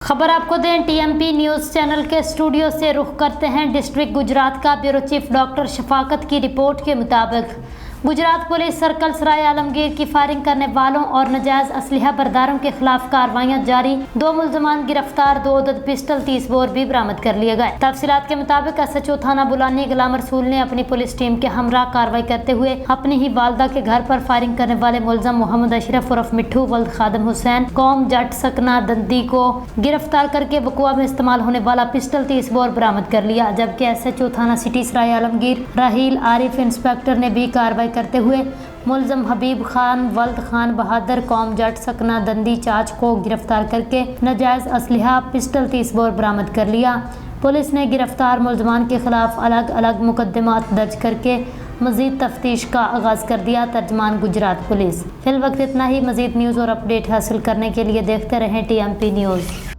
खबर आपको दें, टीएमपी न्यूज़ चैनल के स्टूडियो से रुख करते हैं डिस्ट्रिक्ट गुजरात का ब्यूरो चीफ डॉक्टर शफाकत की रिपोर्ट के मुताबिक गुजरात पुलिस सर्कल सराय आलमगीर की फायरिंग करने वालों और नजायज़ असलहा बरदारों के खिलाफ कार्रवाइयां जारी। 2 मुल्ज़मान गिरफ्तार, 2 अदद पिस्टल 30 बोर भी बरामद कर लिए गए। तफसीलात के मुताबिक SHO थाना बुलानी गुलाम रसूल ने अपनी पुलिस टीम के हमरा कार्रवाई करते हुए अपनी ही वालदा के घर पर फायरिंग करने वाले मुलजम मोहम्मद अशरफ उर्फ मिट्ठू वल्द खादम हुसैन कौम जट सकना दंदी को गिरफ्तार करके वकुआ में इस्तेमाल होने वाला पिस्टल 30 बोर बरामद कर लिया। जबकि SHO थाना सिटी सराय आलमगीर राहील आरिफ इंस्पेक्टर ने भी कार्रवाई करते हुए मुलजम हबीब खान वल्द खान बहादुर कौम जट सकना दंदी चाच को गिरफ्तार करके नाजायज़ असलहा पिस्टल 30 बोर बरामद कर लिया। पुलिस ने गिरफ्तार मुलजमान के खिलाफ अलग अलग मुकदमात दर्ज करके मज़ीद तफ्तीश का आगाज़ कर दिया। तर्जमान गुजरात पुलिस। फिल वक्त इतना ही। मज़ीद न्यूज़ और अपडेट हासिल करने के लिए देखते रहें TMP न्यूज़।